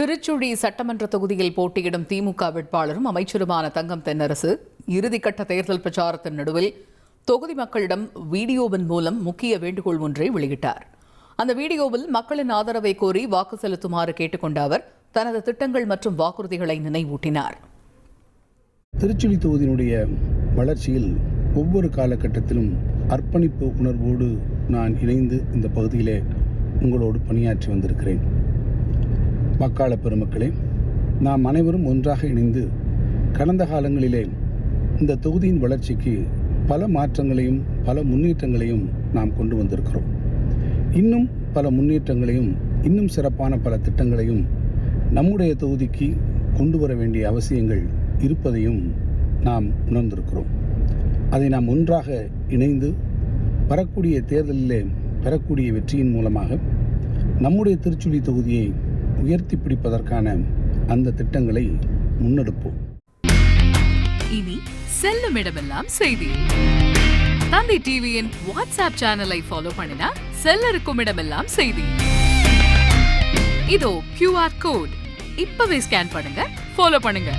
திருச்சுழி சட்டமன்ற தொகுதியில் போட்டியிடும் திமுக வேட்பாளரும் அமைச்சருமான தங்கம் தென்னரசு இறுதிக்கட்ட தேர்தல் பிரச்சாரத்தின் நடுவில் தொகுதி மக்களிடம் வீடியோவின் மூலம் முக்கிய வேண்டுகோள் ஒன்றை வெளியிட்டார். அந்த வீடியோவில் மக்களின் ஆதரவை கோரி வாக்கு செலுத்துமாறு கேட்டுக்கொண்ட அவர் தனது திட்டங்கள் மற்றும் வாக்குறுதிகளை நினைவூட்டினார். திருச்சுழி தொகுதியினுடைய வளர்ச்சியில் ஒவ்வொரு காலகட்டத்திலும் அர்ப்பணிப்பு உணர்வோடு நான் இணைந்து இந்த பகுதியிலே உங்களோடு பணியாற்றி வந்திருக்கிறேன். வாக்காள பெருமக்களே, நாம் அனைவரும் ஒன்றாக இணைந்து கடந்த காலங்களிலே இந்த தொகுதியின் வளர்ச்சிக்கு பல மாற்றங்களையும் பல முன்னேற்றங்களையும் நாம் கொண்டு வந்திருக்கிறோம். இன்னும் பல முன்னேற்றங்களையும் இன்னும் சிறப்பான பல திட்டங்களையும் நம்முடைய தொகுதிக்கு கொண்டு வர வேண்டிய அவசியங்கள் இருப்பதையும் நாம் உணர்ந்திருக்கிறோம். அதை நாம் ஒன்றாக இணைந்து வரக்கூடிய தேர்தலிலே பெறக்கூடிய வெற்றியின் மூலமாக நம்முடைய திருச்சுழி தொகுதியை உயர்த்தி பிடிப்பதற்கான அந்த திட்டங்களை முன்னெடுப்போம். இனி செல்லும் இடமெல்லாம் செய்தி. தந்தை டிவியின் வாட்ஸ்அப் சேனலை ஃபாலோ பண்ணினா செல்ல இருக்கும் இடமெல்லாம் செய்தி. இதோ QR கோட் இப்பவே ஸ்கேன் பண்ணுங்க, ஃபாலோ பண்ணுங்க.